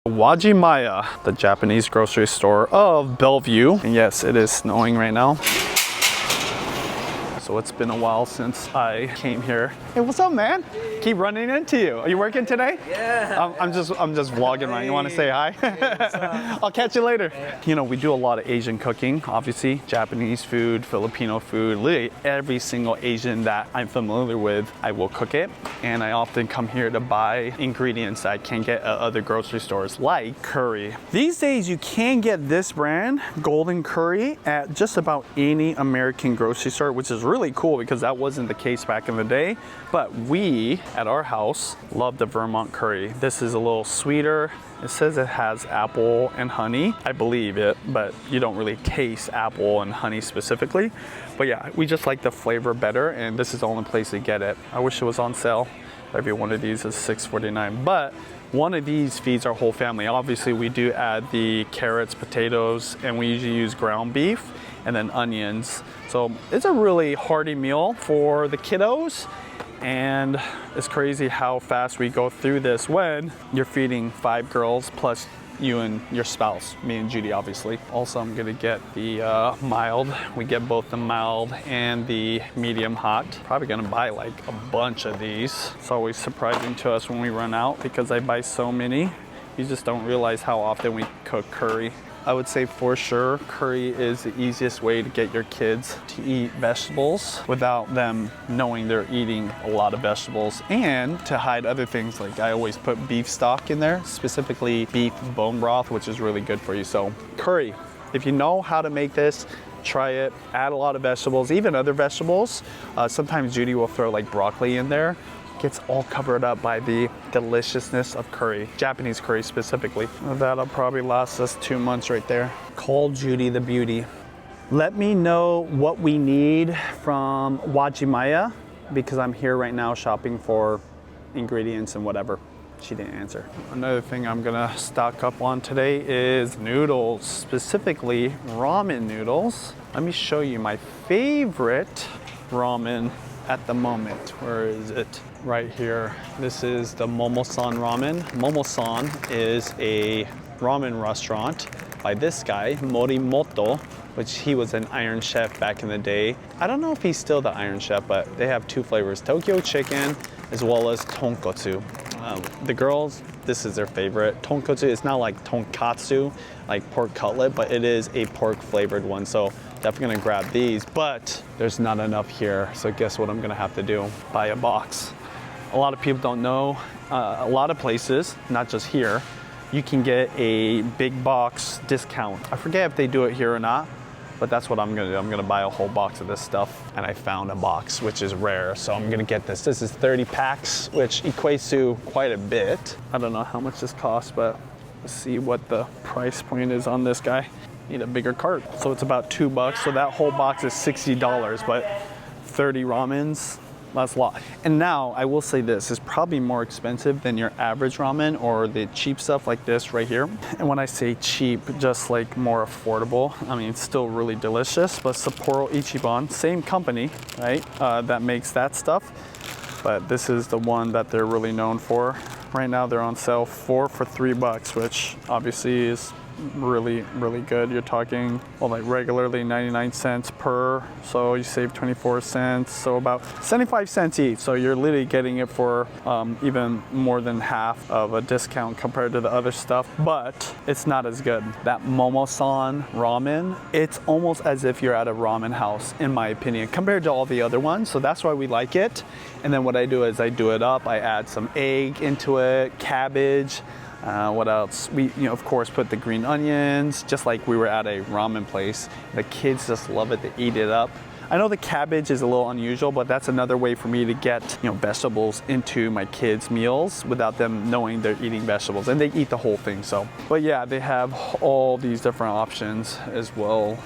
Wajimaya, the Japanese grocery store of Bellevue. And yes, it is snowing right now. So it's been a while since I came here. Hey, what's up, man? Keep running into you. Are you working today? Yeah. I'm just vlogging, right? You want to say hi? Hey, I'll catch you later. You know, we do a lot of Asian cooking, obviously. Japanese food, Filipino food, literally every single Asian that I'm familiar with, I will cook it. And I often come here to buy ingredients that I can't get at other grocery stores, like curry. These days, you can get this brand, Golden Curry, at just about any American grocery store, which is really cool because that wasn't the case back in the day. But we, at our house, love the Vermont curry. This is a little sweeter. It says it has apple and honey. I believe it, but you don't really taste apple and honey specifically. But yeah, we just like the flavor better, and this is the only place to get it. I wish it was on sale. Every one of these is $6.49, but one of these feeds our whole family. Obviously, we do add the carrots, potatoes, and we usually use ground beef and then onions. So it's a really hearty meal for the kiddos. And it's crazy how fast we go through this when you're feeding 5 girls plus you and your spouse, me and Judy, obviously. Also, I'm gonna get the mild. We get both the mild and the medium hot. Probably gonna buy like a bunch of these. It's always surprising to us when we run out because I buy so many. You just don't realize how often we cook curry. I would say for sure, curry is the easiest way to get your kids to eat vegetables without them knowing they're eating a lot of vegetables, and to hide other things. Like I always put beef stock in there, specifically beef bone broth, which is really good for you. So curry, if you know how to make this, try it. Add a lot of vegetables, even other vegetables. Sometimes Judy will throw like broccoli in there. Gets all covered up by the deliciousness of curry, Japanese curry specifically. That'll probably last us 2 months right there. Call Judy the beauty. Let me know what we need from Wajimaya because I'm here right now shopping for ingredients and whatever. She didn't answer. Another thing I'm gonna stock up on today is noodles, specifically ramen noodles. Let me show you my favorite ramen at the moment. Where is it? Right here. This is the Momo-san ramen. Momo-san is a ramen restaurant by this guy, Morimoto, which he was an Iron Chef back in the day. I don't know if he's still the Iron Chef, but they have 2 flavors, Tokyo chicken as well as tonkotsu. The girls, this is their favorite. Tonkotsu is not like tonkatsu, like pork cutlet, but it is a pork flavored one. So definitely gonna grab these, but there's not enough here. So guess what I'm gonna have to do? Buy a box. A lot of people don't know, a lot of places, not just here, you can get a big box discount. I forget if they do it here or not, but that's what I'm gonna do. I'm gonna buy a whole box of this stuff. And I found a box, which is rare, so I'm gonna get this. This is 30 packs, which equates to quite a bit. I don't know how much this costs, but let's see what the price point is on this guy. Need a bigger cart. So it's about $2, so that whole box is $60, but 30 ramens, that's a lot. And now I will say this is probably more expensive than your average ramen or the cheap stuff like this right here. And when I say cheap, just like more affordable, I mean, it's still really delicious, but Sapporo Ichiban, same company, right, that makes that stuff. But this is the one that they're really known for. Right now they're on sale 4 for $3, which obviously is really, really good. You're talking, well, like regularly 99 cents per, so you save 24 cents, so about 75 cents each. So you're literally getting it for even more than half of a discount compared to the other stuff, but it's not as good. That Momo-san ramen, it's almost as if you're at a ramen house, in my opinion, compared to all the other ones. So that's why we like it. And then what I do is I do it up, I add some egg into it, cabbage. What else? We, of course, put the green onions, just like we were at a ramen place. The kids just love it, they eat it up. I know the cabbage is a little unusual, but that's another way for me to get, vegetables into my kids' meals without them knowing they're eating vegetables, and they eat the whole thing, so. But yeah, they have all these different options as well.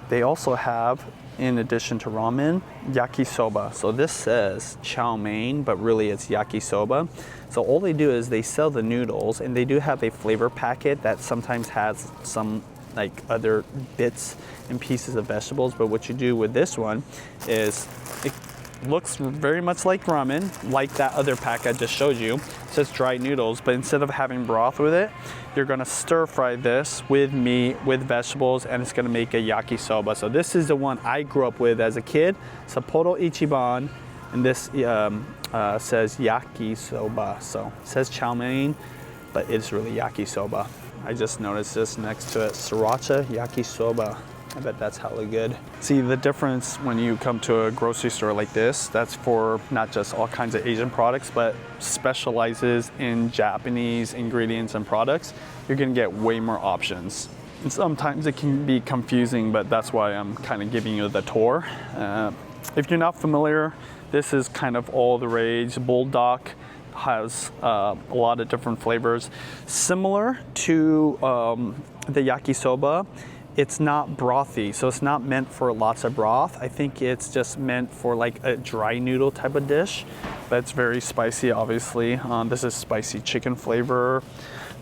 They also have, in addition to ramen, yakisoba. So this says chow mein, but really it's yakisoba. So all they do is they sell the noodles, and they do have a flavor packet that sometimes has some like other bits and pieces of vegetables. But what you do with this one is Looks very much like ramen, like that other pack I just showed you. It says dry noodles, but instead of having broth with it, you're gonna stir fry this with meat, with vegetables, and it's gonna make a yakisoba. So this is the one I grew up with as a kid, Sapporo Ichiban, and this says yakisoba. So it says chow mein, but it's really yakisoba. I just noticed this next to it, sriracha yakisoba. I bet that's hella good. See the difference when you come to a grocery store like this, that's for not just all kinds of Asian products, but specializes in Japanese ingredients and products. You're gonna get way more options. And sometimes it can be confusing, but that's why I'm kind of giving you the tour. If you're not familiar, this is kind of all the rage. Bulldog has a lot of different flavors. Similar to the yakisoba, it's not brothy, so it's not meant for lots of broth. I think it's just meant for like a dry noodle type of dish, but it's very spicy, obviously. This is spicy chicken flavor.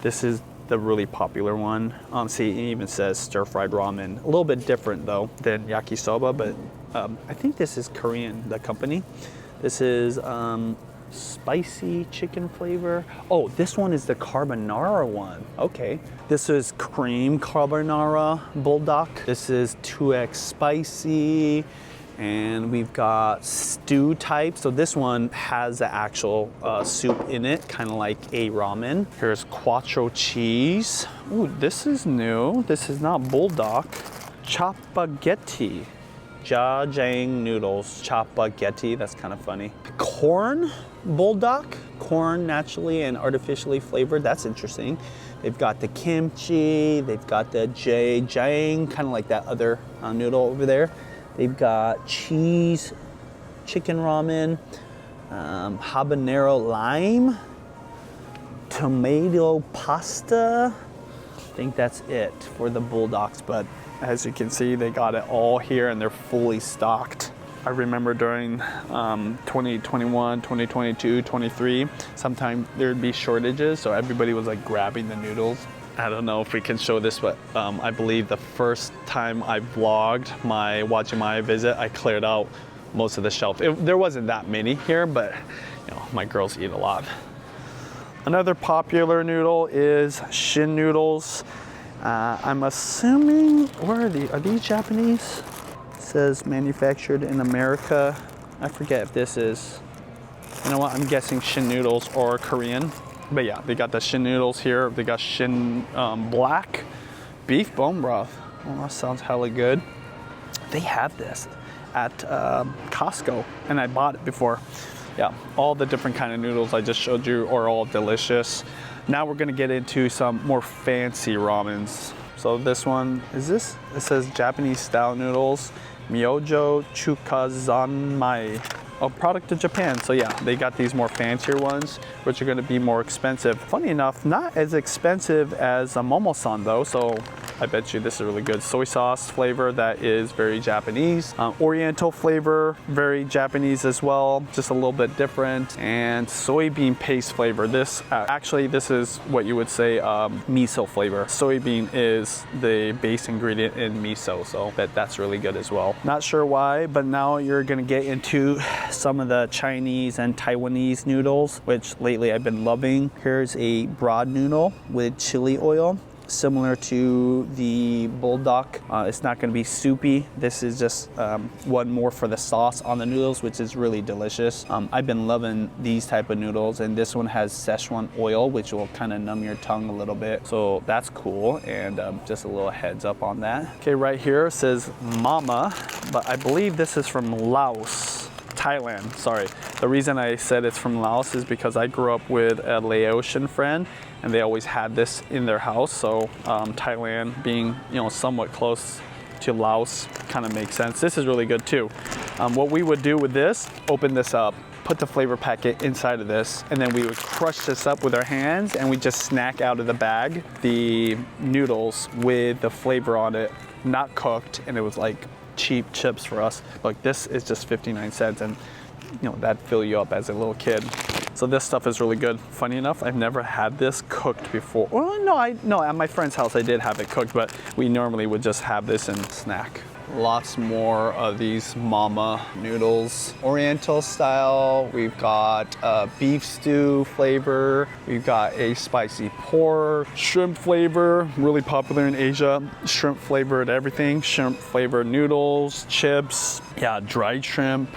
This is the really popular one. See, it even says stir-fried ramen. A little bit different though than yakisoba, but I think this is Korean, the company. This is spicy chicken flavor. Oh, this one is the carbonara one. Okay. This is cream carbonara bulldog. This is 2x spicy. And we've got stew type. So this one has the actual soup in it, kind of like a ramen. Here's quattro cheese. Ooh, this is new. This is not bulldog. Chapaghetti. Jajang noodles, chapaghetti, that's kind of funny. Corn bulldog, corn naturally and artificially flavored, that's interesting. They've got the kimchi, they've got the jajang, kind of like that other noodle over there. They've got cheese, chicken ramen, habanero lime, tomato pasta. I think that's it for the bulldogs, but as you can see, they got it all here and they're fully stocked. I remember during 2021, 2022, 23, sometimes there'd be shortages, so everybody was like grabbing the noodles. I don't know if we can show this, but I believe the first time I vlogged my Wajimaya visit, I cleared out most of the shelf. There wasn't that many here, but you know, my girls eat a lot. Another popular noodle is shin noodles. I'm assuming, where are these? Are these Japanese? It says manufactured in America. I forget if this is, you know what, I'm guessing shin noodles or Korean. But yeah, they got the shin noodles here. They got shin black beef bone broth. Oh, that sounds hella good. They have this at Costco, and I bought it before. Yeah, all the different kind of noodles I just showed you are all delicious. Now we're gonna get into some more fancy ramens. So this one, is this? It says Japanese style noodles, Myojo Chukazanmai. A product of Japan. So yeah, they got these more fancier ones, which are gonna be more expensive. Funny enough, not as expensive as a Momo-san though, so I bet you this is really good. Soy sauce flavor that is very Japanese. Oriental flavor, very Japanese as well, just a little bit different. And soybean paste flavor. This, actually this is what you would say miso flavor. Soybean is the base ingredient in miso, so that's really good as well. Not sure why, but now you're gonna get into some of the Chinese and Taiwanese noodles, which lately I've been loving. Here's a broad noodle with chili oil, similar to the bulldog. It's not going to be soupy. This is just one more for the sauce on the noodles, which is really delicious. I've been loving these type of noodles, and this one has Szechuan oil, which will kind of numb your tongue a little bit. So that's cool, and just a little heads up on that. Okay, right here it says Mama, but I believe this is from Laos. Thailand, sorry. The reason I said it's from Laos is because I grew up with a Laotian friend and they always had this in their house. So Thailand being, you know, somewhat close to Laos kind of makes sense. This is really good too. What we would do with this, open this up, put the flavor packet inside of this, and then we would crush this up with our hands and we just snack out of the bag the noodles with the flavor on it, not cooked, and it was like cheap chips for us. Like this is just 59 cents, and you know, that'd fill you up as a little kid. So this stuff is really good. Funny enough, I've never had this cooked before. Well, no, at my friend's house I did have it cooked, but we normally would just have this and snack. lots more of these mama noodles. Oriental style, we've got beef stew flavor. We've got a spicy pork, shrimp flavor, really popular in Asia. Shrimp flavored everything, shrimp flavored noodles, chips, yeah, dried shrimp,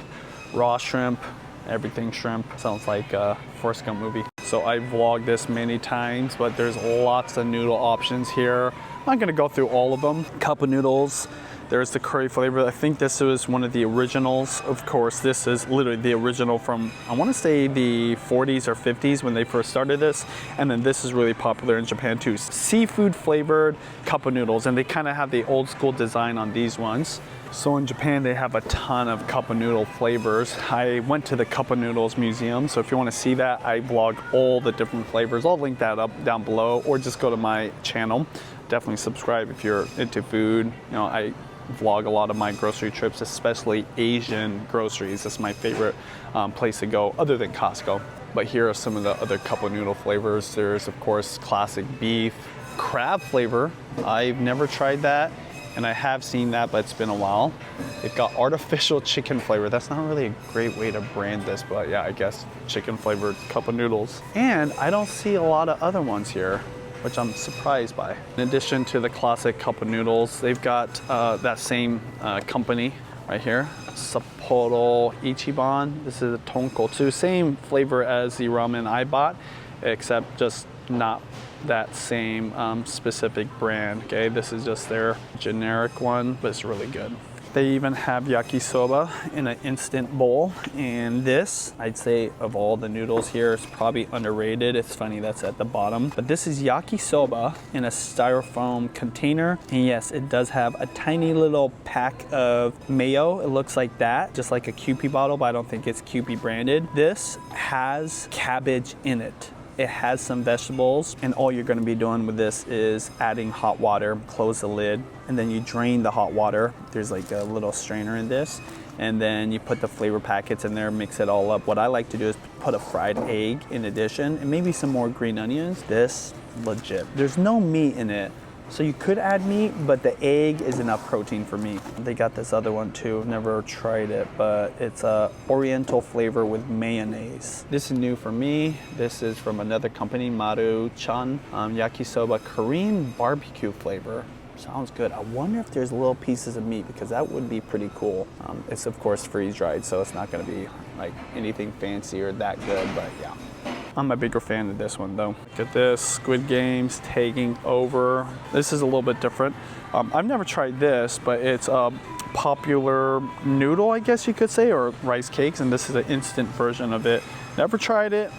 raw shrimp, everything shrimp. Sounds like a Forrest Gump movie. So I vlogged this many times, but there's lots of noodle options here. I'm not gonna go through all of them. Cup of noodles. There's the curry flavor. I think this was one of the originals. Of course, this is literally the original from, I wanna say the 40s or 50s when they first started this. And then this is really popular in Japan too. Seafood flavored cup of noodles. And they kind of have the old school design on these ones. So in Japan, they have a ton of cup of noodle flavors. I went to the Cup of Noodles museum. So if you wanna see that, I vlog all the different flavors. I'll link that up down below, or just go to my channel. Definitely subscribe if you're into food. You know, I vlog a lot of my grocery trips, especially Asian groceries. That's my favorite place to go other than Costco. But here are some of the other cup of noodle flavors. There's of course classic beef, crab flavor. I've never tried that, and I have seen that, but it's been a while. They've got artificial chicken flavor. That's not really a great way to brand this, but yeah, I guess chicken flavored cup of noodles. And I don't see a lot of other ones here, which I'm surprised by. In addition to the classic cup of noodles, they've got that same company right here, Sapporo Ichiban. This is a tonkotsu, same flavor as the ramen I bought, except just not that same specific brand, okay? This is just their generic one, but it's really good. They even have yakisoba in an instant bowl. And this, I'd say of all the noodles here, is probably underrated. It's funny that's at the bottom. But this is yakisoba in a styrofoam container. And yes, it does have a tiny little pack of mayo. It looks like that, just like a Kewpie bottle, but I don't think it's Kewpie branded. This has cabbage in it. It has some vegetables, and all you're gonna be doing with this is adding hot water, close the lid, and then you drain the hot water. There's like a little strainer in this, and then you put the flavor packets in there, mix it all up. What I like to do is put a fried egg in addition, and maybe some more green onions. This, legit. There's no meat in it, so you could add meat, but the egg is enough protein for me. They got this other one too, never tried it, but it's a oriental flavor with mayonnaise. This is new for me. This is from another company, Maru-chan, yakisoba Korean barbecue flavor. Sounds good. I wonder if there's little pieces of meat, because that would be pretty cool. It's of course freeze dried, so it's not gonna be like anything fancy or that good, but yeah. I'm a bigger fan of this one though. Look at this, Squid Games taking over. This is a little bit different. I've never tried this, but it's a popular noodle, I guess you could say, or rice cakes, and this is an instant version of it. Never tried it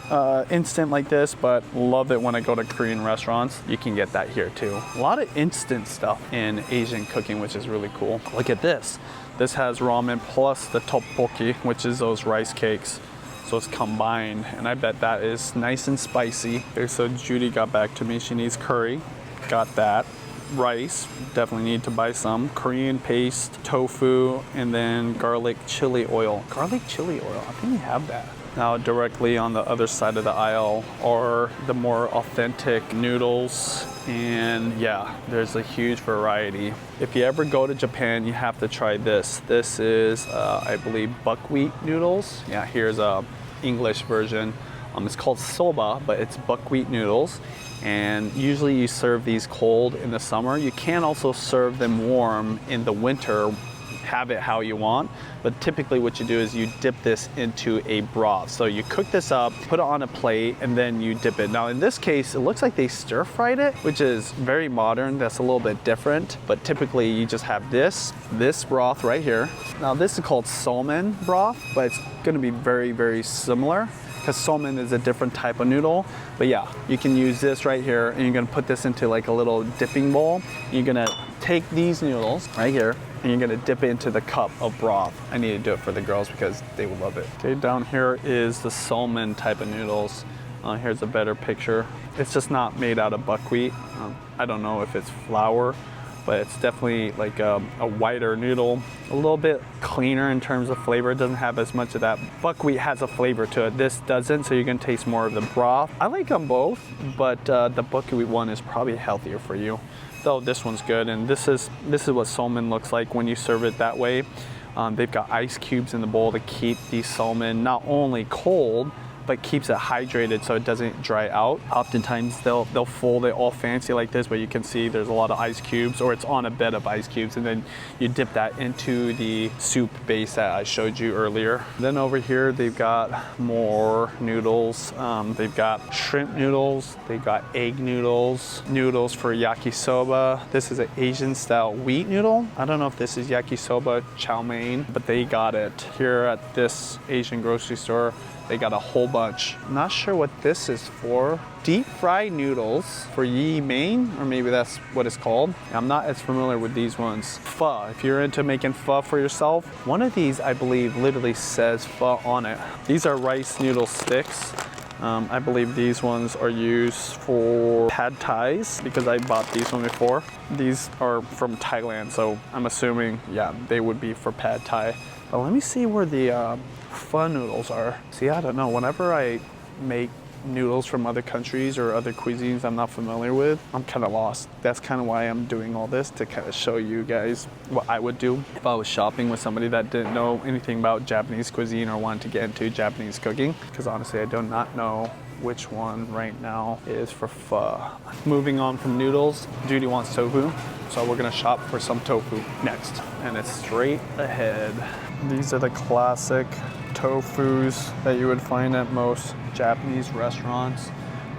instant like this, but love it when I go to Korean restaurants. You can get that here too. A lot of instant stuff in Asian cooking, which is really cool. Look at this. This has ramen plus the tteokbokki, which is those rice cakes. So it's combined, and I bet that is nice and spicy. Okay, so Judy got back to me. She needs curry. Got that. Rice, definitely need to buy some. Korean paste, tofu, and then garlic chili oil. Garlic chili oil, I think we have that. Now directly on the other side of the aisle are the more authentic noodles, and yeah, there's a huge variety. If you ever go to Japan, you have to try this. This is, I believe, buckwheat noodles. Yeah, here's a English version. It's called Soba, but it's buckwheat noodles. And usually you serve these cold in the summer. You can also serve them warm in the winter, have it how you want. But typically what you do is you dip this into a broth. So you cook this up, put it on a plate, and then you dip it. Now in this case, it looks like they stir fried it, which is very modern. That's a little bit different. But typically you just have this broth right here. Now this is called Somen broth, but it's gonna be very, very similar, because Somen is a different type of noodle. But yeah, you can use this right here, and you're gonna put this into like a little dipping bowl. You're gonna take these noodles right here, and you're gonna dip it into the cup of broth. I need to do it for the girls because they will love it. Okay, down here is the Somen type of noodles. Here's a better picture. It's just not made out of buckwheat. I don't know if it's flour but it's definitely like a whiter noodle, a little bit cleaner in terms of flavor. It doesn't have as much of that. Buckwheat has a flavor to it. This doesn't, so you're gonna taste more of the broth. I like them both, but the buckwheat one is probably healthier for you. Though this one's good, and this is what Somen looks like when you serve it that way. They've got ice cubes in the bowl to keep the Somen not only cold, but keeps it hydrated so it doesn't dry out. Oftentimes they'll fold it all fancy like this, but you can see there's a lot of ice cubes, or it's on a bed of ice cubes, and then you dip that into the soup base that I showed you earlier. Then over here they've got more noodles. They've got shrimp noodles, they've got egg noodles, noodles for yakisoba. This is an Asian style wheat noodle. I don't know if this is yakisoba, chow mein, but they got it here at this Asian grocery store. They got a whole bunch. Not sure what this is for. Deep fried noodles for yi mein, or maybe that's what it's called. I'm not as familiar with these ones. Pho, if you're into making pho for yourself, one of these I believe literally says pho on it. These are rice noodle sticks. I believe these ones are used for pad thais because I bought these one before. These are from Thailand, so I'm assuming, yeah, they would be for pad thai. But let me see where the pho noodles are. See, I don't know. Whenever I make noodles from other countries or other cuisines I'm not familiar with, I'm kind of lost. That's kind of why I'm doing all this, to kind of show you guys what I would do if I was shopping with somebody that didn't know anything about Japanese cuisine or wanted to get into Japanese cooking. Because honestly, I do not know which one right now is for pho. Moving on from noodles, Judy wants tofu, so we're gonna shop for some tofu next. And it's straight ahead. These are the classic tofus that you would find at most Japanese restaurants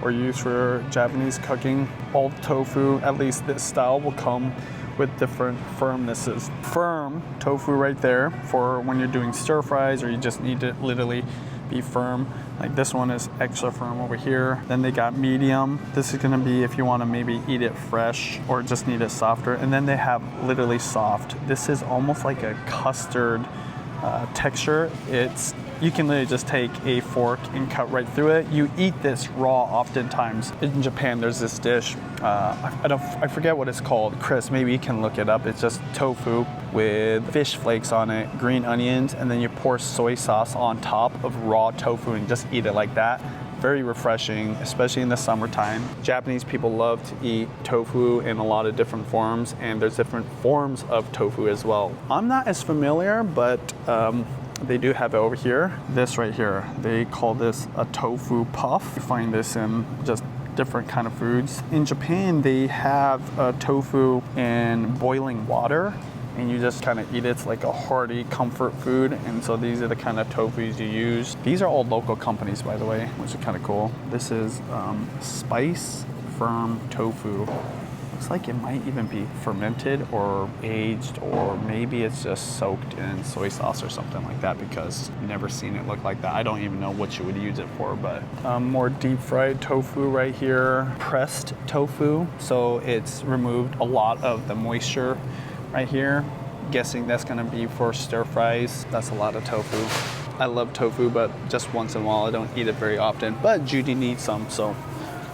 or used for Japanese cooking. All tofu, at least this style, will come with different firmnesses. Firm tofu right there for when you're doing stir fries or you just need to literally be firm. Like this one is extra firm over here. Then they got medium. This is gonna be if you wanna maybe eat it fresh or just need it softer. And then they have literally soft. This is almost like a custard texture. You can literally just take a fork and cut right through it. You eat this raw oftentimes. In Japan, there's this dish, I forget what it's called. Chris, maybe you can look it up. It's just tofu with fish flakes on it, green onions, and then you pour soy sauce on top of raw tofu and just eat it like that. Very refreshing, especially in the summertime. Japanese people love to eat tofu in a lot of different forms, and there's different forms of tofu as well. I'm not as familiar, but they do have it over here. This right here, they call this a tofu puff. You find this in just different kind of foods. In Japan, they have tofu in boiling water, and you just kind of eat it. It's like a hearty comfort food, and so these are the kind of tofus you use. These are all local companies, by the way, which is kind of cool. This is spice firm tofu. Looks like it might even be fermented or aged, or maybe it's just soaked in soy sauce or something like that, because I've never seen it look like that. I don't even know what you would use it for, but more deep fried tofu right here. Pressed tofu, so it's removed a lot of the moisture right here. Guessing that's gonna be for stir fries. That's a lot of tofu. I love tofu, but just once in a while. I don't eat it very often, but Judy needs some, so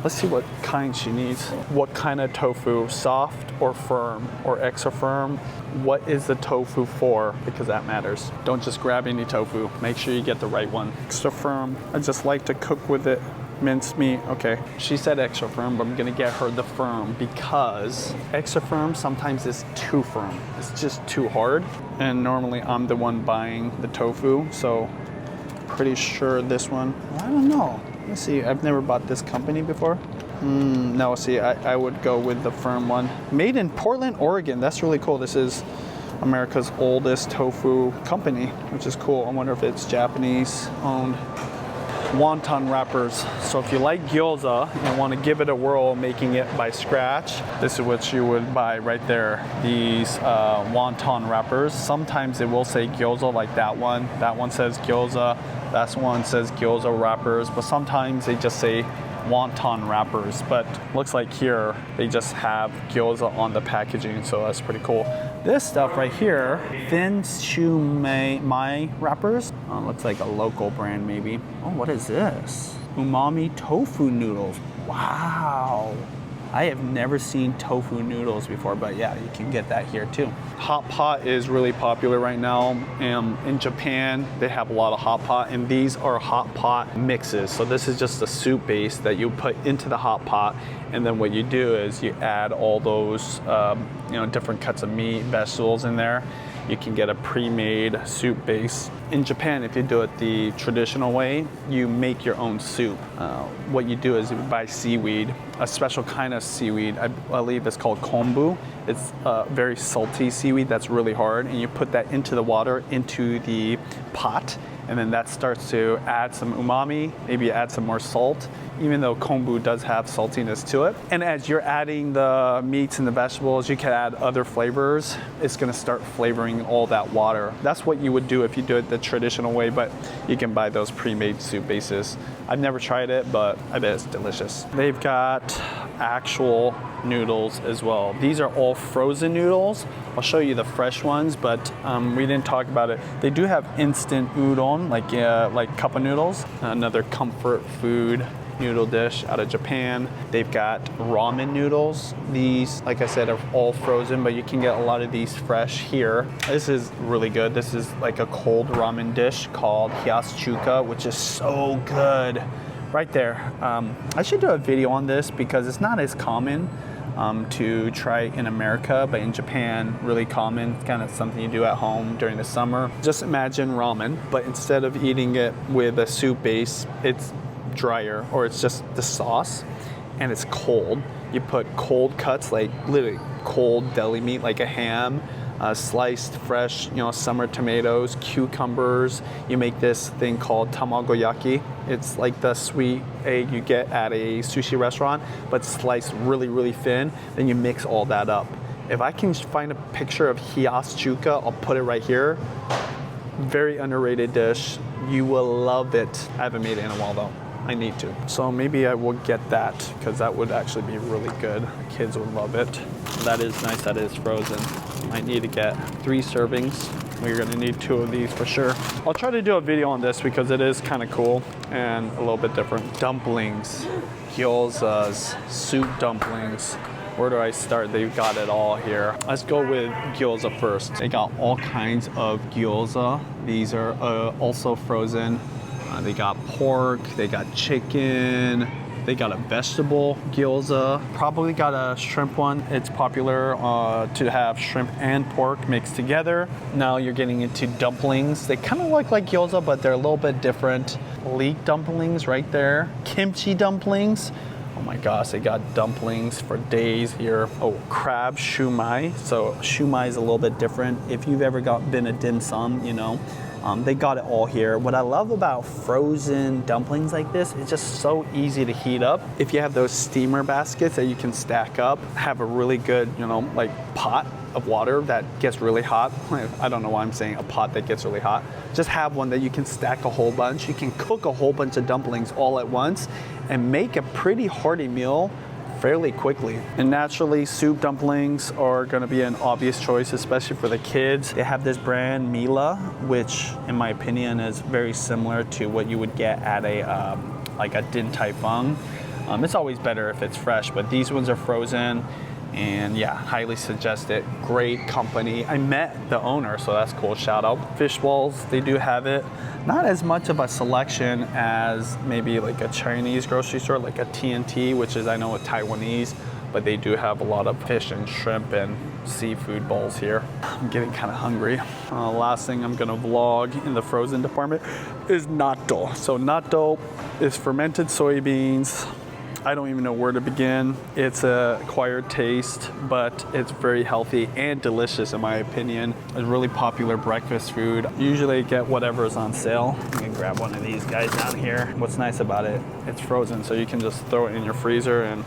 let's see what kind she needs. What kind of tofu, soft or firm or extra firm? What is the tofu for? Because that matters. Don't just grab any tofu. Make sure you get the right one. Extra firm, I just like to cook with it. Minced meat, okay. She said extra firm, but I'm gonna get her the firm because extra firm sometimes is too firm. It's just too hard. And normally I'm the one buying the tofu, so pretty sure this one, I don't know. Let's see, I've never bought this company before. No, see, I would go with the firm one. Made in Portland, Oregon. That's really cool. This is America's oldest tofu company, which is cool. I wonder if it's Japanese owned. Wonton wrappers. So if you like gyoza and want to give it a whirl making it by scratch, this is what you would buy right there. These wonton wrappers. Sometimes it will say gyoza, like that one. That one says gyoza. That one says gyoza wrappers. But sometimes they just say wonton wrappers. But looks like here they just have gyoza on the packaging, so that's pretty cool. This stuff right here, thin shumai wrappers. Looks like a local brand maybe. Oh, what is this? Umami tofu noodles. Wow. I have never seen tofu noodles before, but yeah, you can get that here too. Hot pot is really popular right now. In Japan, they have a lot of hot pot, and these are hot pot mixes. So this is just a soup base that you put into the hot pot, and then what you do is you add all those different cuts of meat, vegetables in there. You can get a pre-made soup base. In Japan, if you do it the traditional way, you make your own soup. What you do is you buy seaweed, a special kind of seaweed. I believe it's called kombu. It's very salty seaweed that's really hard, and you put that into the water, into the pot, and then that starts to add some umami, maybe add some more salt, even though kombu does have saltiness to it. And as you're adding the meats and the vegetables, you can add other flavors. It's gonna start flavoring all that water. That's what you would do if you do it the traditional way, but you can buy those pre-made soup bases. I've never tried it, but I bet it's delicious. They've got actual noodles as well. These are all frozen noodles. I'll show you the fresh ones, but we didn't talk about it. They do have instant udon, like Cup Noodles, another comfort food noodle dish out of Japan. They've got ramen noodles. These, like I said, are all frozen, but you can get a lot of these fresh here. This is really good. This is like a cold ramen dish called chuka, which is so good. Right there. I should do a video on this because it's not as common to try in America, but in Japan, really common. It's kind of something you do at home during the summer. Just imagine ramen, but instead of eating it with a soup base, it's drier, or it's just the sauce, and it's cold. You put cold cuts, like literally cold deli meat, like a ham, sliced fresh, summer tomatoes, cucumbers. You make this thing called tamagoyaki. It's like the sweet egg you get at a sushi restaurant, but sliced really, really thin. Then you mix all that up. If I can find a picture of chuka, I'll put it right here. Very underrated dish. You will love it. I haven't made it in a while though. I need to. So maybe I will get that because that would actually be really good. The kids would love it. That is nice, that is frozen. Might need to get 3 servings. We're gonna need 2 of these for sure. I'll try to do a video on this because it is kind of cool and a little bit different. Dumplings, gyozas, soup dumplings. Where do I start? They've got it all here. Let's go with gyoza first. They got all kinds of gyoza. These are also frozen. They got pork, they got chicken, they got a vegetable gyoza, probably got a shrimp one. It's popular to have shrimp and pork mixed together. Now you're getting into dumplings. They kind of look like gyoza, but they're a little bit different. Leek dumplings right there. Kimchi dumplings. Oh my gosh, they got dumplings for days here. Oh, crab shumai. So shumai is a little bit different. If you've ever been a dim sum, they got it all here. What I love about frozen dumplings like this, it's just so easy to heat up. If you have those steamer baskets that you can stack up, have a really good, pot of water that gets really hot. I don't know why I'm saying a pot that gets really hot. Just have one that you can stack a whole bunch. You can cook a whole bunch of dumplings all at once and make a pretty hearty meal fairly quickly. And naturally, soup dumplings are gonna be an obvious choice, especially for the kids. They have this brand, Mila, which in my opinion is very similar to what you would get at a Din Tai Fung. It's always better if it's fresh, but these ones are frozen. And yeah, highly suggest it. Great company. I met the owner, so that's cool. Shout out. Fish balls, they do have it. Not as much of a selection as maybe like a Chinese grocery store, like a TNT, which is, I know, a Taiwanese, but they do have a lot of fish and shrimp and seafood balls here. I'm getting kind of hungry. Last thing I'm gonna vlog in the frozen department is natto. So natto is fermented soybeans. I don't even know where to begin. It's an acquired taste, but it's very healthy and delicious in my opinion. It's a really popular breakfast food. Usually I get whatever is on sale. You can grab one of these guys down here. What's nice about it, it's frozen, so you can just throw it in your freezer and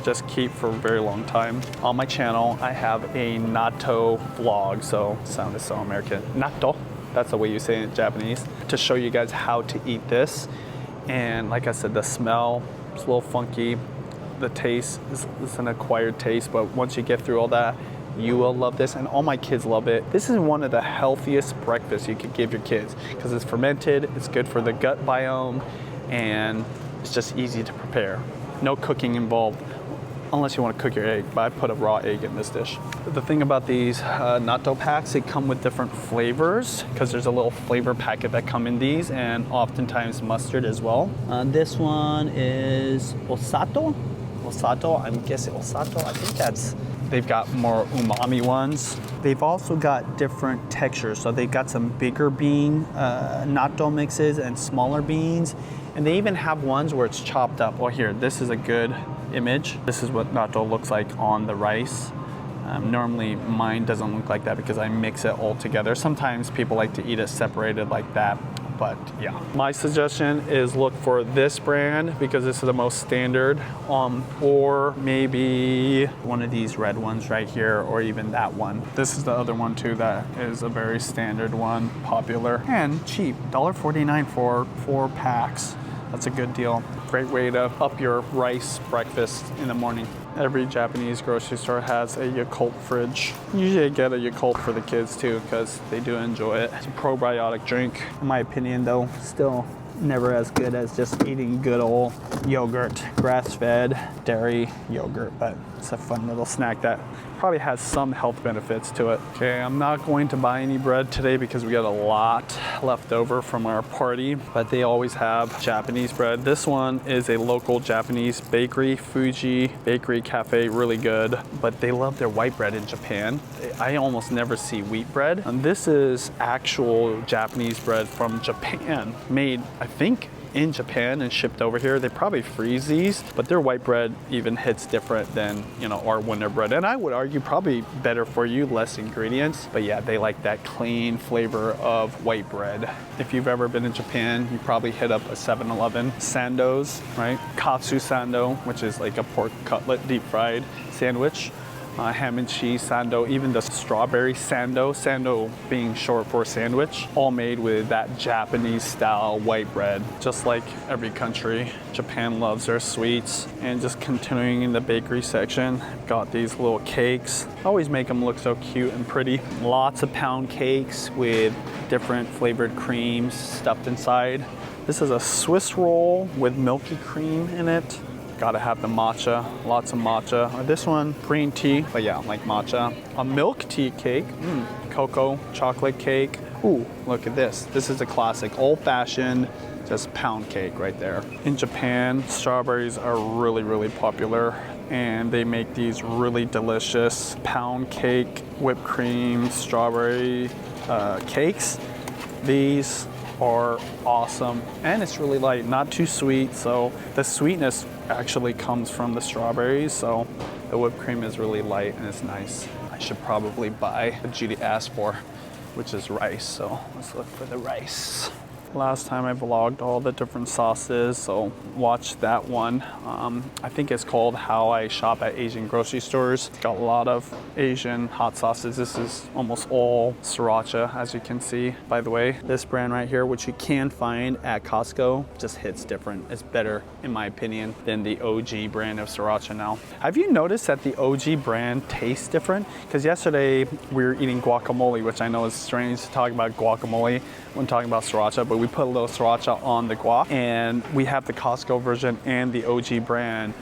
just keep for a very long time. On my channel, I have a natto vlog, so sound is so American. Natto, that's the way you say it in Japanese, to show you guys how to eat this. And like I said, the smell, it's a little funky. The taste is an acquired taste, but once you get through all that, you will love this, and all my kids love it. This is one of the healthiest breakfasts you could give your kids because it's fermented, it's good for the gut biome, and it's just easy to prepare. No cooking involved. unless you want to cook your egg, but I put a raw egg in this dish. The thing about these natto packs, they come with different flavors because there's a little flavor packet that come in these, and oftentimes mustard as well. This one is osato. I'm guessing osato. I think that's, they've got more umami ones. They've also got different textures. So they've got some bigger bean natto mixes and smaller beans. And they even have ones where it's chopped up. Well, here, this is a good image. This is what natto looks like on the rice. Normally mine doesn't look like that because I mix it all together. Sometimes people like to eat it separated like that. But yeah, my suggestion is look for this brand because this is the most standard, or maybe one of these red ones right here, or even that one. This is the other one too that is a very standard one, popular and cheap. $1.49 for 4 packs. That's a good deal. Great way to up your rice breakfast in the morning. Every Japanese grocery store has a Yakult fridge. Usually I get a Yakult for the kids too because they do enjoy it. It's a probiotic drink. In my opinion though, still never as good as just eating good old yogurt, grass-fed dairy yogurt, but it's a fun little snack that probably has some health benefits to it. Okay, I'm not going to buy any bread today because we got a lot left over from our party, but they always have Japanese bread. This one is a local Japanese bakery, Fuji Bakery Cafe, really good, but they love their white bread in Japan. I almost never see wheat bread. And this is actual Japanese bread from Japan, made, I think, in Japan and shipped over here. They probably freeze these, but their white bread even hits different than, you know, our winter bread. And I would argue probably better for you, less ingredients. But yeah, they like that clean flavor of white bread. If you've ever been in Japan, you probably hit up a 7-Eleven. Sandos, right? Katsu sando, which is like a pork cutlet deep fried sandwich. Ham and cheese sando, even the strawberry sando, sando being short for sandwich, all made with that Japanese style white bread. Just like every country, Japan loves their sweets. And just continuing in the bakery section, got these little cakes. Always make them look so cute and pretty. Lots of pound cakes with different flavored creams stuffed inside. This is a Swiss roll with milky cream in it. Gotta have the matcha, lots of matcha. This one, green tea, but yeah, like matcha. A milk tea cake, cocoa chocolate cake. Ooh, look at this. This is a classic, old-fashioned, just pound cake right there. In Japan, strawberries are really, really popular, and they make these really delicious pound cake, whipped cream, strawberry cakes. These are awesome, and it's really light, not too sweet, so the sweetness actually comes from the strawberries, so the whipped cream is really light and it's nice. I should probably buy what Judy asked for, which is rice, so let's look for the rice. Last time I vlogged all the different sauces, so watch that one. I think it's called How I Shop at Asian Grocery Stores. It's got a lot of Asian hot sauces. This is almost all sriracha, as you can see. By the way, this brand right here, which you can find at Costco, just hits different. It's better, in my opinion, than the OG brand of sriracha now. Have you noticed that the OG brand tastes different? Because yesterday we were eating guacamole, which I know is strange to talk about guacamole when talking about sriracha, but we put a little sriracha on the guac, and we have the Costco version and the OG brand.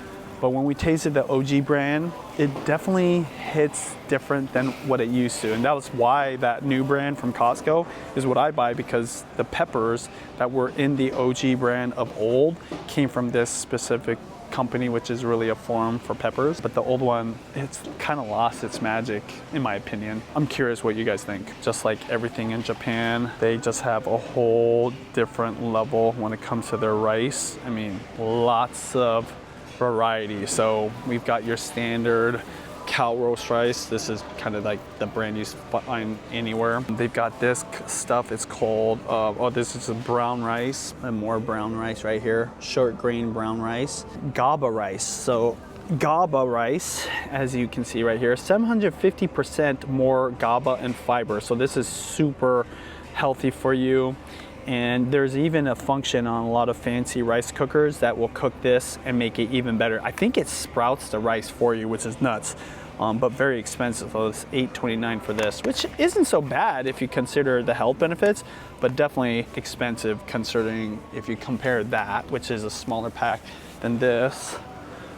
But when we tasted the OG brand, it definitely hits different than what it used to. And that was why that new brand from Costco is what I buy, because the peppers that were in the OG brand of old came from this specific company, which is really a form for peppers, but the old one, it's kind of lost its magic, in my opinion. I'm curious what you guys think. Just like everything in Japan, they just have a whole different level when it comes to their rice. I mean, lots of variety. So we've got your standard cow roast rice. This is kind of like the brand you find anywhere. They've got this stuff, it's called, this is a brown rice, and more brown rice right here. Short grain brown rice. GABA rice. So GABA rice, as you can see right here, 750% more GABA and fiber. So this is super healthy for you. And there's even a function on a lot of fancy rice cookers that will cook this and make it even better. I think it sprouts the rice for you, which is nuts, but very expensive. So it's $8.29 for this, which isn't so bad if you consider the health benefits, but definitely expensive considering if you compare that, which is a smaller pack, than this,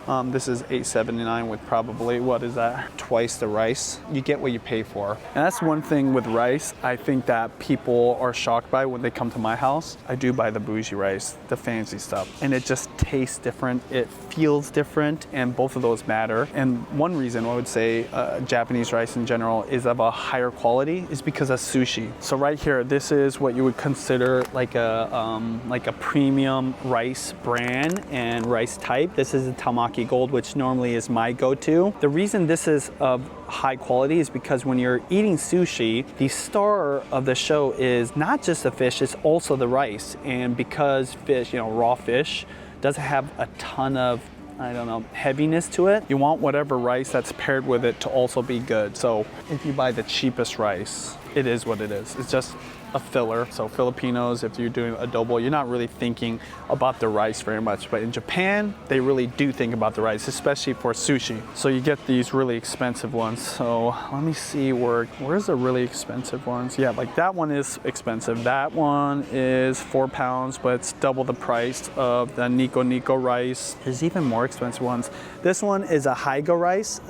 This is $8.79 with probably, what is that? Twice the rice. You get what you pay for. And that's one thing with rice I think that people are shocked by when they come to my house. I do buy the bougie rice, the fancy stuff, and it just tastes different. It feels different, and both of those matter. And one reason I would say Japanese rice in general is of a higher quality is because of sushi. So right here, this is what you would consider like a premium rice brand and rice type. This is a Tamaki Gold, which normally is my go-to. The reason this is of high quality is because when you're eating sushi, the star of the show is not just the fish, it's also the rice. And because fish, raw fish, doesn't have a ton of, I don't know, heaviness to it, you want whatever rice that's paired with it to also be good. So if you buy the cheapest rice, it is what it is. It's just a filler. So Filipinos, if you're doing adobo, you're not really thinking about the rice very much. But in Japan, they really do think about the rice, especially for sushi. So you get these really expensive ones. So let me see where's the really expensive ones? Yeah, like that one is expensive. That one is 4 pounds, but it's double the price of the Nico rice. There's even more expensive ones. This one is a Haigo rice.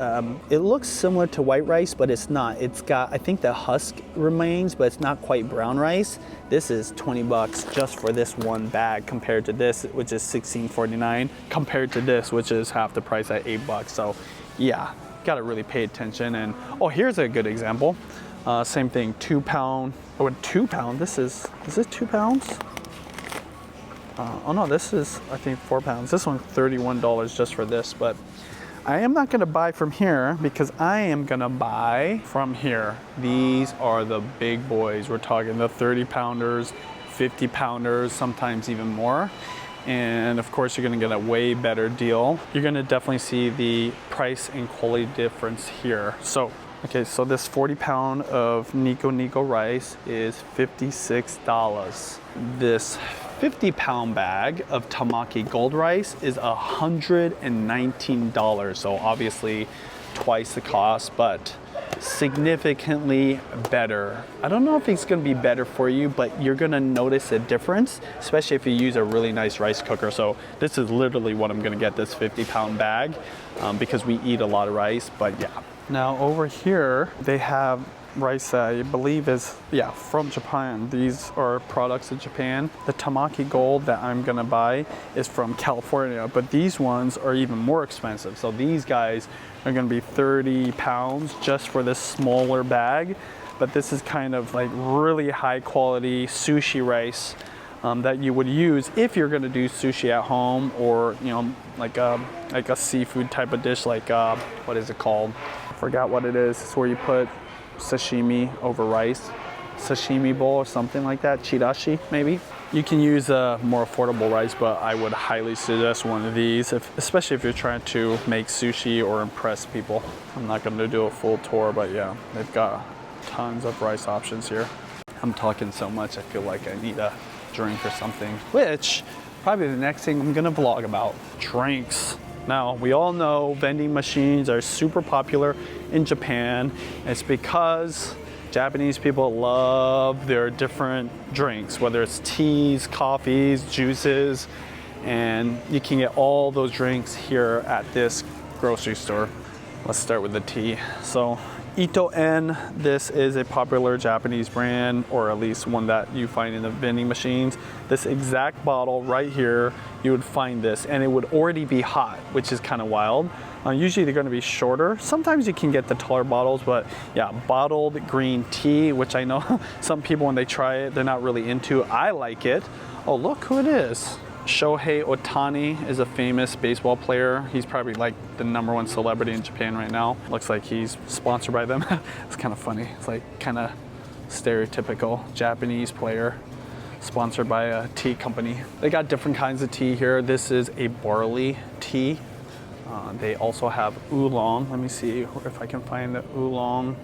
It looks similar to white rice, but it's not. It's got, I think the husk remains, but it's not quite brown rice. This is 20 bucks just for this one bag compared to this, which is $16.49, compared to this, which is half the price at 8 bucks. So yeah, gotta really pay attention. And oh, here's a good example. Same thing, 2 pound, 2 pound, is this 2 pounds? Oh no, this is, I think 4 pounds. This one's $31 just for this, but I am not gonna buy from here because I am gonna buy from here. These are the big boys. We're talking the 30 pounders, 50 pounders, sometimes even more. And of course, you're gonna get a way better deal. You're gonna definitely see the price and quality difference here. So, okay, so this 40 pound of Nico rice is $56. This 50 pound bag of Tamaki Gold rice is $119. So obviously twice the cost, but significantly better. I don't know if it's gonna be better for you, but you're gonna notice a difference, especially if you use a really nice rice cooker. So this is literally what I'm gonna get, this 50 pound bag, because we eat a lot of rice, but yeah. Now over here, they have rice that I believe is, from Japan. These are products of Japan. The Tamaki Gold that I'm gonna buy is from California, but these ones are even more expensive. So these guys are gonna be 30 pounds just for this smaller bag. But this is kind of like really high quality sushi rice that you would use if you're gonna do sushi at home, or like a seafood type of dish, like what is it called? I forgot what it is. It's where you put sashimi over rice, sashimi bowl or something like that, chirashi maybe. You can use a more affordable rice, but I would highly suggest one of these, especially if you're trying to make sushi or impress people. I'm not going to do a full tour, but yeah, they've got tons of rice options here. I'm talking so much, I feel like I need a drink or something, which probably the next thing I'm going to vlog about, drinks. Now, we all know vending machines are super popular in Japan. It's because Japanese people love their different drinks, whether it's teas, coffees, juices, and you can get all those drinks here at this grocery store. Let's start with the tea. So, Ito-En, this is a popular Japanese brand, or at least one that you find in the vending machines. This exact bottle right here, you would find this, and it would already be hot, which is kind of wild. Usually they're going to be shorter. Sometimes you can get the taller bottles, but yeah, bottled green tea, which I know some people when they try it, they're not really into. I like it. Oh, look who it is. Shohei Ohtani is a famous baseball player. He's probably like the #1 celebrity in Japan right now. Looks like he's sponsored by them. It's kind of funny. It's like kind of stereotypical Japanese player sponsored by a tea company. They got different kinds of tea here. This is a barley tea. They also have oolong. Let me see if I can find the oolong.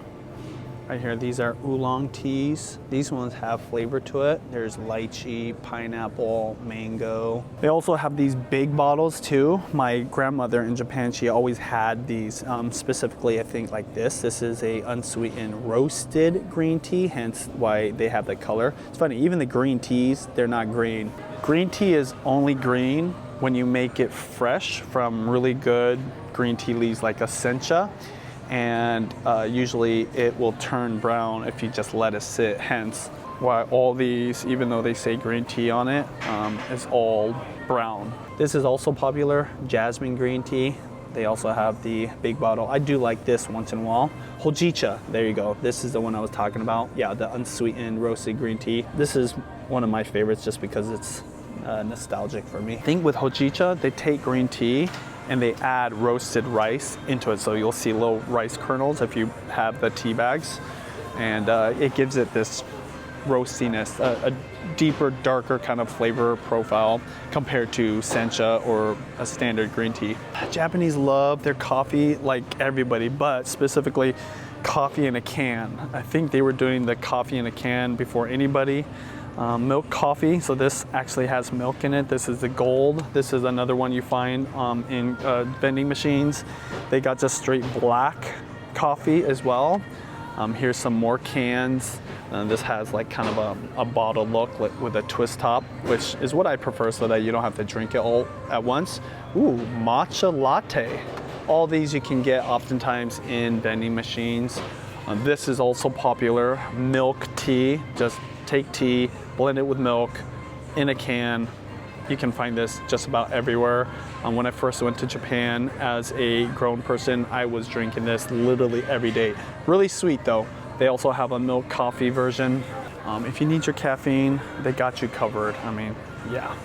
Right here, these are oolong teas. These ones have flavor to it. There's lychee, pineapple, mango. They also have these big bottles too. My grandmother in Japan, she always had these, specifically I think like this. This is a unsweetened roasted green tea, hence why they have the color. It's funny, even the green teas, they're not green. Green tea is only green when you make it fresh from really good green tea leaves like a sencha, and usually it will turn brown if you just let it sit, hence why all these, even though they say green tea on it, is all brown. This is also popular, jasmine green tea. They also have the big bottle. I do like this once in a while. Hojicha, there you go. This is the one I was talking about. Yeah, the unsweetened roasted green tea. This is one of my favorites just because it's nostalgic for me. I think with Hojicha, they take green tea and they add roasted rice into it. So you'll see little rice kernels if you have the tea bags. And it gives it this roastiness, a deeper, darker kind of flavor profile compared to sencha or a standard green tea. Japanese love their coffee like everybody, but specifically coffee in a can. I think they were doing the coffee in a can before anybody. Milk coffee, so this actually has milk in it. This is the gold. This is another one you find in vending machines. They got just straight black coffee as well. Here's some more cans. This has like kind of a bottle look with a twist top, which is what I prefer so that you don't have to drink it all at once. Ooh, matcha latte. All these you can get oftentimes in vending machines. This is also popular, milk tea. Just take tea, blend it with milk in a can. You can find this just about everywhere. When I first went to Japan as a grown person, I was drinking this literally every day. Really sweet though. They also have a milk coffee version. If you need your caffeine, they got you covered. I mean, yeah.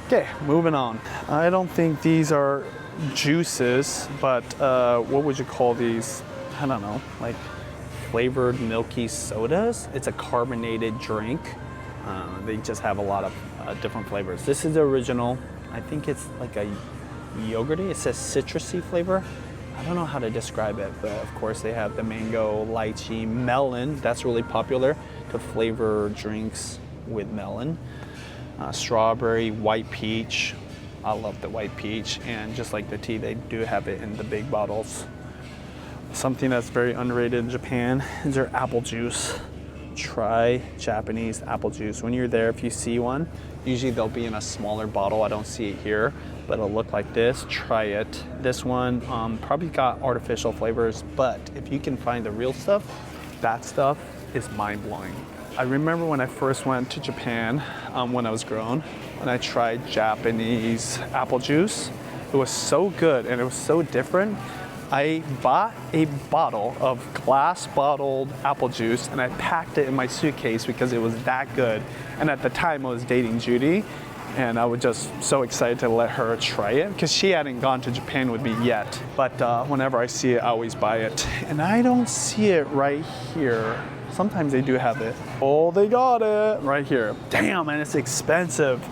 Okay, moving on. I don't think these are juices, but what would you call these? I don't know, like flavored milky sodas. It's a carbonated drink. They just have a lot of different flavors. This is the original. I think it's like a yogurty. It says citrusy flavor. I don't know how to describe it, but of course they have the mango, lychee, melon. That's really popular to flavor drinks with melon. Strawberry, white peach. I love the white peach. And just like the tea, they do have it in the big bottles. Something that's very underrated in Japan is their apple juice. Try Japanese apple juice. When you're there, if you see one, usually they'll be in a smaller bottle. I don't see it here, but it'll look like this. Try it. This one probably got artificial flavors, but if you can find the real stuff, that stuff is mind-blowing. I remember when I first went to Japan when I was grown, and I tried Japanese apple juice. It was so good and it was so different. I bought a bottle of glass bottled apple juice and I packed it in my suitcase because it was that good. And at the time I was dating Judy and I was just so excited to let her try it because she hadn't gone to Japan with me yet. But whenever I see it, I always buy it. And I don't see it right here. Sometimes they do have it. Oh, they got it right here. Damn, and it's expensive.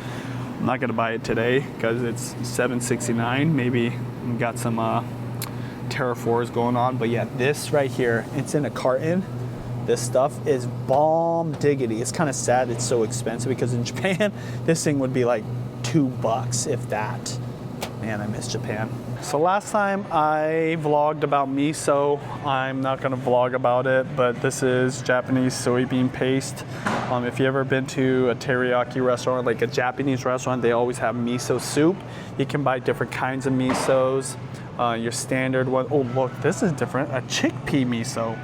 I'm not gonna buy it today because it's $7.69. Maybe we got some Terra 4s going on, but yeah, this right here, it's in a carton. This stuff is bomb diggity. It's kind of sad it's so expensive because in Japan, this thing would be like $2 if that. Man, I miss Japan. So last time I vlogged about miso. I'm not gonna vlog about it, but this is Japanese soybean paste. If you ever been to a teriyaki restaurant, like a Japanese restaurant, they always have miso soup. You can buy different kinds of misos. Your standard one, oh look, this is different, a chickpea miso.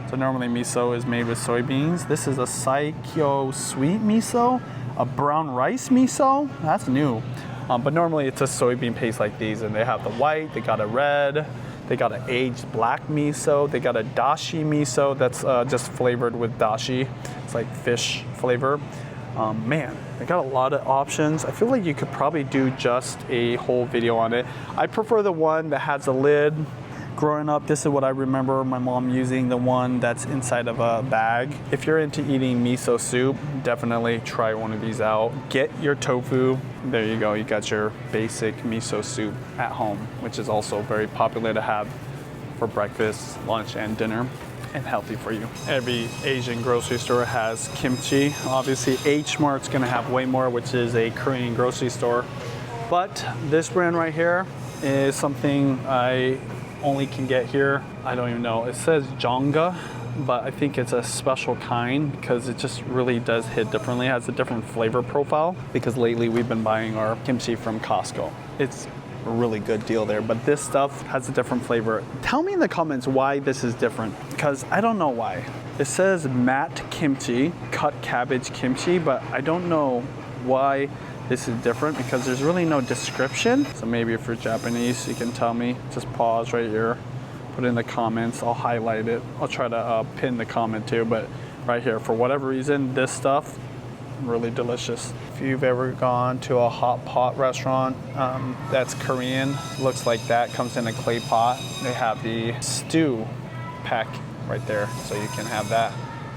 So normally miso is made with soybeans. This is a saikyo sweet miso, a brown rice miso, that's new. But normally it's a soybean paste like these, and they have the white, they got a red, they got an aged black miso, they got a dashi miso that's just flavored with dashi. It's like fish flavor. Man, they got a lot of options. I feel like you could probably do just a whole video on it. I prefer the one that has a lid. Growing up, this is what I remember my mom using, the one that's inside of a bag. If you're into eating miso soup, definitely try one of these out. Get your tofu. There you go, you got your basic miso soup at home, which is also very popular to have for breakfast, lunch, and dinner, and healthy for you. Every Asian grocery store has kimchi. Obviously, H Mart's gonna have way more, which is a Korean grocery store. But this brand right here is something I only can get here. I don't even know. It says Jonga. but I think it's a special kind because it just really does hit differently. It has a different flavor profile because lately we've been buying our kimchi from Costco. It's a really good deal there, but this stuff has a different flavor. Tell me in the comments why this is different, because I don't know why. It says matte kimchi, cut cabbage kimchi, but I don't know why this is different because there's really no description. So maybe if you're Japanese, you can tell me. Just pause right here, put in the comments, I'll highlight it. I'll try to pin the comment too, but right here, for whatever reason, this stuff, really delicious. If you've ever gone to a hot pot restaurant that's Korean, looks like that, comes in a clay pot. They have the stew pack right there, so you can have that.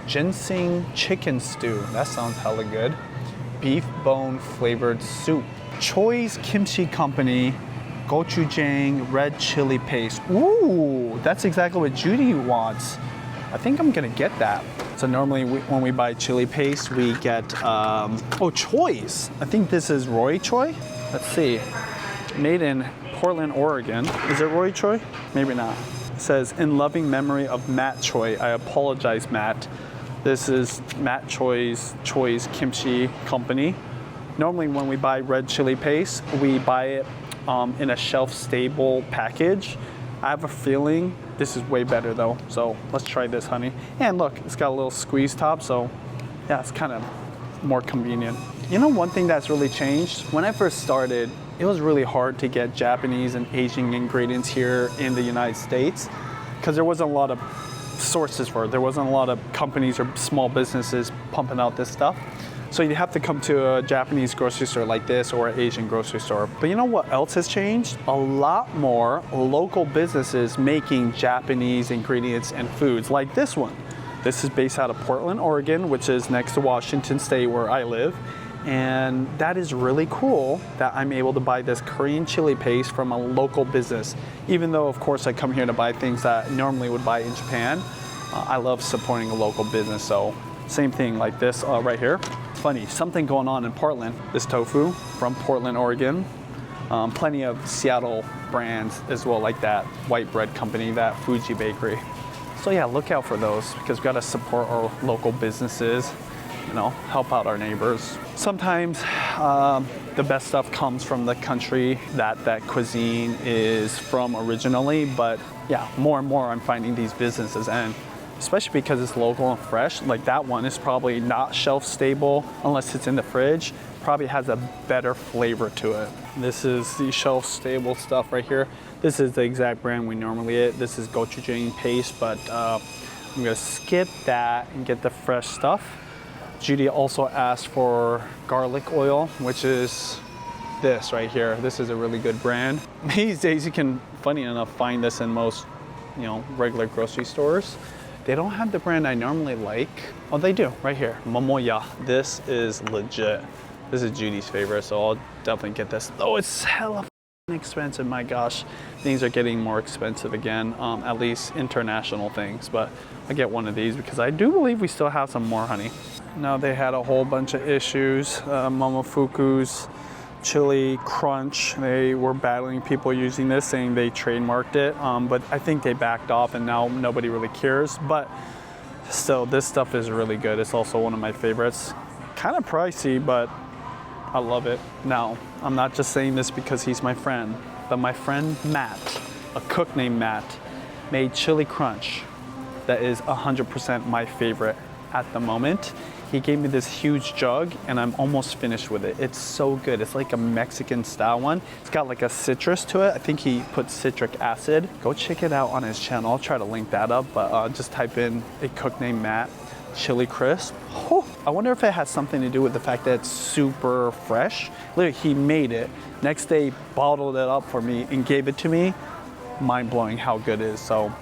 Ginseng chicken stew, that sounds hella good. Beef bone flavored soup. Choi's Kimchi Company, gochujang red chili paste. Ooh, that's exactly what Judy wants. I think I'm gonna get that. So normally when we buy chili paste, we get, oh, Choi's. I think this is Roy Choi. Let's see. Made in Portland, Oregon. Is it Roy Choi? Maybe not. It says, in loving memory of Matt Choi. I apologize, Matt. This is Matt Choi's Kimchi Company. Normally when we buy red chili paste, we buy it in a shelf-stable package. I have a feeling this is way better though, so let's try this, honey. And look, it's got a little squeeze top, so yeah, it's kind of more convenient. You know, one thing that's really changed, when I first started, it was really hard to get Japanese and Asian ingredients here in the United States because there wasn't a lot of sources for it. There wasn't a lot of companies or small businesses pumping out this stuff. So you have to come to a Japanese grocery store like this or an Asian grocery store. But you know what else has changed? A lot more local businesses making Japanese ingredients and foods like this one. This is based out of Portland, Oregon, which is next to Washington State where I live. And that is really cool that I'm able to buy this Korean chili paste from a local business. Even though, of course, I come here to buy things that I normally would buy in Japan, I love supporting a local business. So same thing like this right here. It's funny, something going on in Portland. This tofu from Portland, Oregon. Plenty of Seattle brands as well, like that white bread company, that Fuji Bakery. So yeah, look out for those because we gotta support our local businesses, you know, help out our neighbors. Sometimes the best stuff comes from the country that cuisine is from originally, but yeah, more and more I'm finding these businesses, and especially because it's local and fresh, like that one is probably not shelf stable unless it's in the fridge, probably has a better flavor to it. This is the shelf stable stuff right here. This is the exact brand we normally eat. This is gochujang paste, but I'm gonna skip that and get the fresh stuff. Judy also asked for garlic oil, which is this right here. This is a really good brand. These days you can, funny enough, find this in most, you know, regular grocery stores. They don't have the brand I normally like. Oh, they do, right here, Momoya. This is legit. This is Judy's favorite, so I'll definitely get this. Oh, it's hella expensive, my gosh. Things are getting more expensive again, at least international things, but I get one of these because I do believe we still have some more, honey. Now they had a whole bunch of issues. Momofuku's Chili Crunch, they were battling people using this, saying they trademarked it, but I think they backed off and now nobody really cares. But still, this stuff is really good. It's also one of my favorites. Kind of pricey, but I love it. Now, I'm not just saying this because he's my friend, but my friend Matt, a cook named Matt, made Chili Crunch that is 100% my favorite at the moment. He gave me this huge jug and I'm almost finished with it. It's so good. It's like a Mexican style one. It's got like a citrus to it. I think he put citric acid. Go check it out on his channel. I'll try to link that up, but just type in a cook named Matt, Chili Crisp. Oh, I wonder if it has something to do with the fact that it's super fresh. Literally, he made it. Next day, bottled it up for me and gave it to me. Mind blowing how good it is. So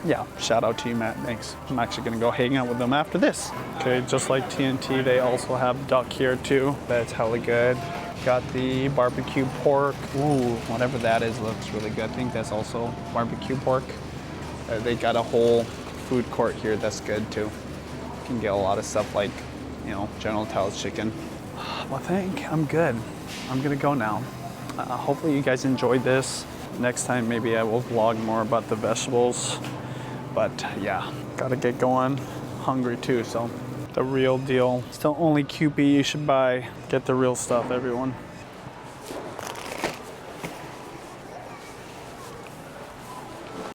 yeah, shout out to you, Matt. Thanks. I'm actually gonna go hang out with them after this. Okay, just like TNT, they also have duck here too. That's hella good. Got the barbecue pork. Ooh, whatever that is looks really good. I think that's also barbecue pork. They got a whole food court here that's good too. You can get a lot of stuff like, you know, General Tso's chicken. Well, I think I'm good. I'm gonna go now. Hopefully you guys enjoyed this. Next time maybe I will vlog more about the vegetables. But yeah, gotta get going. Hungry too, so the real deal. It's the only QP you should buy. Get the real stuff, everyone.